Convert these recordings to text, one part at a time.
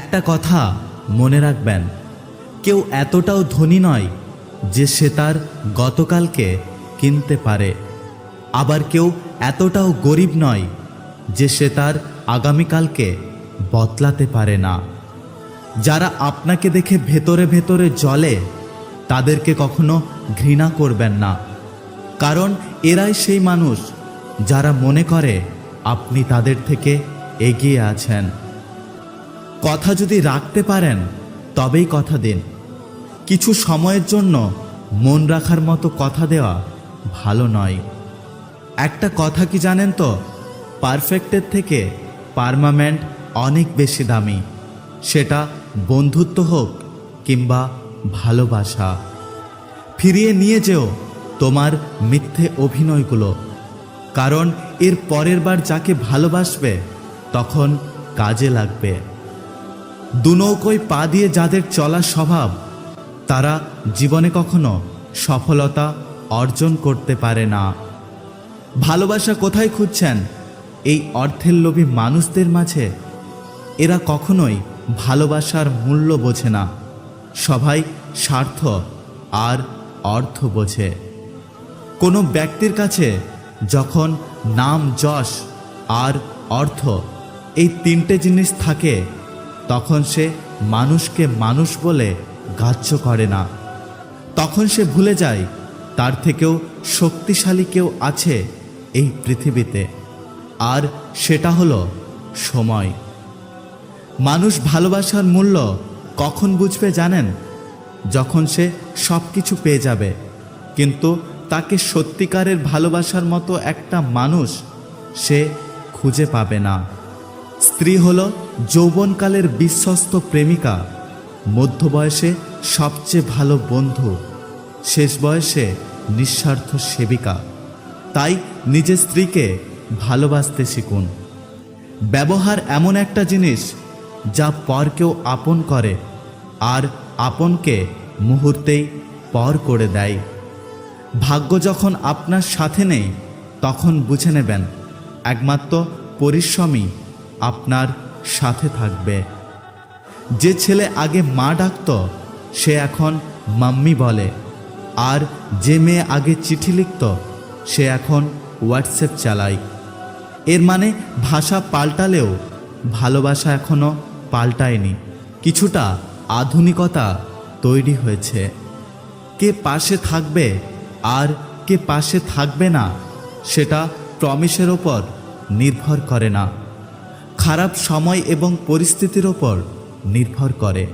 একটা কথা মনে রাখবেন, কেউ এতটাও ধনী নয় যে সে তার গতকালকে কিনতে পারে, আবার কেউ এতটাও গরিব নয় যে সে তার আগামীকালকে বদলাতে পারে না। যারা আপনাকে দেখে ভেতরে ভেতরে জ্বলে তাদেরকে কখনো ঘৃণা করবেন না, কারণ এরাই সেই মানুষ যারা মনে করে আপনি তাদের থেকে এগিয়ে আছেন। কথা যদি রাখতে পারেন তবেই কথা দিন। কিছু সময়ের জন্য মন রাখার মতো কথা দেওয়া ভালো নয়। একটা কথা কি জানেন তো, পারফেক্টের থেকে পার্মানেন্ট অনেক বেশি দামি, সেটা বন্ধুত্ব হোক কিংবা ভালোবাসা। ফিরিয়ে নিয়ে যেও তোমার মিথ্যে অভিনয়গুলো, কারণ এর পরের বার যাকে ভালোবাসবে তখন কাজে লাগবে। দুনৌকোয় পা দিয়ে যাদের চলা স্বভাব, তারা জীবনে কখনো সফলতা অর্জন করতে পারে না। ভালোবাসা কোথায় খুঁজছেন? এই অর্থের লোভী মানুষদের মাঝে। এরা কখনোই ভালোবাসার মূল্য বোঝে না। সবাই স্বার্থ আর অর্থ বোঝে। কোনো ব্যক্তির কাছে যখন নাম, যশ আর অর্থ এই তিনটে জিনিস থাকে, তখন সে মানুষকে মানুষ বলে গ্রাহ্য করে না। তখন সে ভুলে যায় তার থেকেও শক্তিশালী কেউ আছে এই পৃথিবীতে, আর সেটা হলো সময়। মানুষ ভালোবাসার মূল্য কখন বুঝবে জানেন? যখন সে সব কিছু পেয়ে যাবে, কিন্তু তাকে সত্যিকারের ভালোবাসার মতো একটা মানুষ সে খুঁজে পাবে না। স্ত্রী হলো যৌবনকালের বিশ্বস্ত প্রেমিকা, মধ্য বয়সে সবচেয়ে ভালো বন্ধু, শেষ বয়সে নিঃস্বার্থ সেবিকা। তাই নিজের স্ত্রীকে ভালোবাসতে শিখুন। ব্যবহার এমন একটা জিনিস যা পরকেও আপন করে আর আপনকে মুহূর্তেই পর করে দেয়। ভাগ্য যখন আপনার সাথে নেই, তখন বুঝে নেবেন একমাত্র পরিশ্রমই আপনার সাথে থাকবে। যে ছেলে আগে মা ডাকত, সে এখন মাম্মি বলে, আর যে মেয়ে আগে চিঠি লিখত, সে এখন হোয়াটসঅ্যাপ চালায়। এর মানে ভাষা পাল্টালেও ভালোবাসা এখনো পাল্টায়নি, কিছুটা আধুনিকতা তৈরি হয়েছে। কে পাশে থাকবে আর কে পাশে থাকবে না, সেটা প্রমিসের ওপর নির্ভর করে না, খারাপ সময় এবং পরিস্থিতির ওপর নির্ভর করে।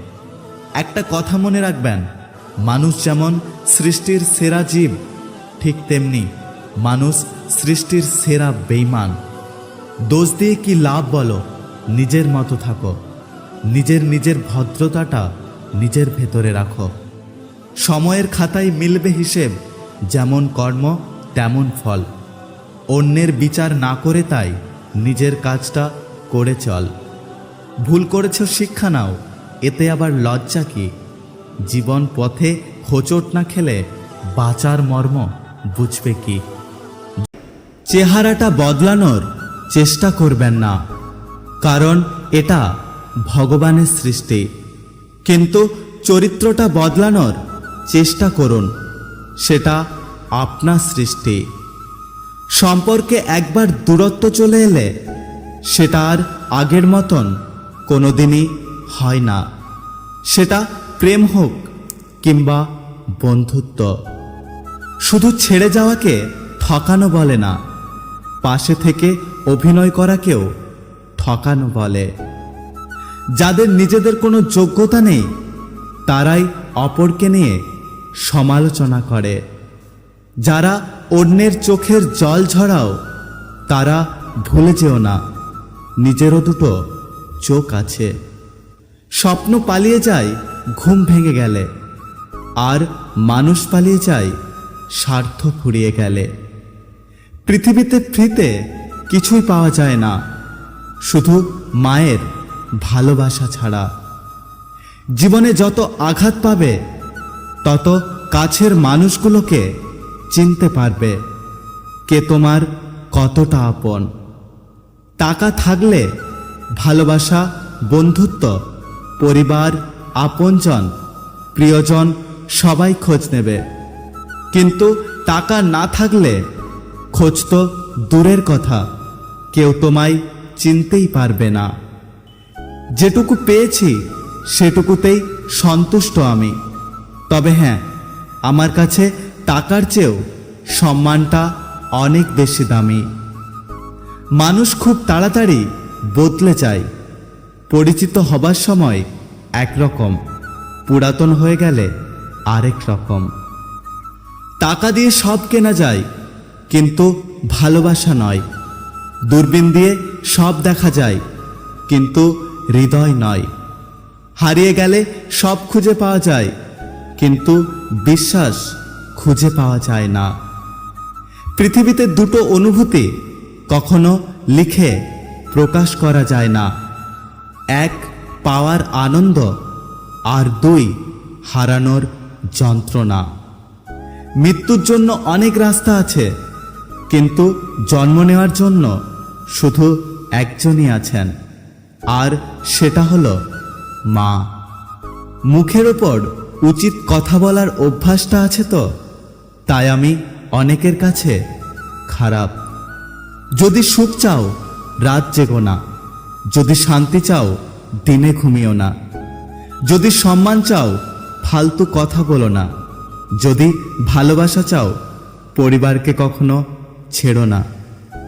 একটা কথা মনে রাখবেন, মানুষ যেমন সৃষ্টির সেরা জীব, ঠিক তেমনি মানুষ সৃষ্টির সেরা বেঈমান। দোষ দিয়ে কি লাভ বলো? নিজের মতো থাকো। নিজের ভদ্রতাটা নিজের ভেতরে রাখো। সময়ের খাতায় মিলবে হিসেব, যেমন কর্ম তেমন ফল। অন্যের বিচার না করে তাই নিজের কাজটা করে চল। ভুল করেছ শিক্ষা নাও, এতে আবার লজ্জা কি? জীবন পথে হোঁচট না খেলে বাঁচার মর্ম বুঝবে কি? চেহারাটা বদলানোর চেষ্টা করবেন না, কারণ এটা ভগবানের সৃষ্টি, কিন্তু চরিত্রটা বদলানোর চেষ্টা করুন, সেটা আপনার সৃষ্টি। সম্পর্কে একবার দূরত্ব চলে এলে সেটা আর আগের মতন কোনোদিনই হয় না। সেটা প্রেম হোক কিংবা বন্ধুত্ব। শুধু ছেড়ে যাওয়াকে ঠকানো বলে না, পাশে থেকে অভিনয় করাকেও ঠকানো বলে। যাদের নিজেদের কোনো যোগ্যতা নেই, তারাই অপরকে নিয়ে সমালোচনা করে। যারা অন্যের চোখের জল ঝরাও, তারা ভুলে যেও না নিজেরও দুটো চোখ আছে। স্বপ্ন পালিয়ে যায় ঘুম ভেঙে গেলে, আর মানুষ পালিয়ে যায় স্বার্থ ফুরিয়ে গেলে। পৃথিবীতে ফ্রিতে কিছুই পাওয়া যায় না, শুধু মায়ের ভালোবাসা ছাড়া। জীবনে যত আঘাত পাবে, তত কাছের মানুষগুলোকে চিনতে পারবে কে তোমার কতটা আপন। টাকা থাকলে ভালোবাসা, বন্ধুত্ব পরিবার, আপনজন, প্রিয়জন সবাই খোঁজ নেবে, কিন্তু টাকা না থাকলে খোঁজ তো দূরের কথা, কেউ তোমায় চিনতেই পারবে না। যেটুকু পেয়েছি সেটুকুতেই সন্তুষ্ট আমি। তবে হ্যাঁ, আমার কাছে টাকার চেয়েও সম্মানটা অনেক বেশি দামি। মানুষ খুব তাড়াতাড়ি বদলে যায়। পরিচিত হবার সময় একরকম, পুরাতন হয়ে গেলে আরেক রকম। টাকা দিয়ে সব কেনা যায়, কিন্তু ভালোবাসা নয়। দূরবীন দিয়ে সব দেখা যায়, কিন্তু হৃদয় নয়। হারিয়ে গেলে সব খুঁজে পাওয়া যায়, কিন্তু বিশ্বাস খুঁজে পাওয়া যায় না। পৃথিবীতে দুটো অনুভূতি কখনো লিখে প্রকাশ করা যায় না। এক, পাওয়ার আনন্দ, আর দুই, হারানোর যন্ত্রণা। মৃত্যুর জন্য অনেক রাস্তা আছে, কিন্তু জন্ম নেওয়ার জন্য শুধু একজনই আছেন, আর সেটা হলো মা। মুখের ওপর উচিত কথা বলার অভ্যাসটা আছে তো, তাই আমি অনেকের কাছে খারাপ। যদি সুখ চাও রাত জেগো না, যদি শান্তি চাও দিনে ঘুমিও না, যদি সম্মান চাও ফালতু কথা বলো না, যদি ভালোবাসা চাও পরিবারকে কখনো ছেড়ো না।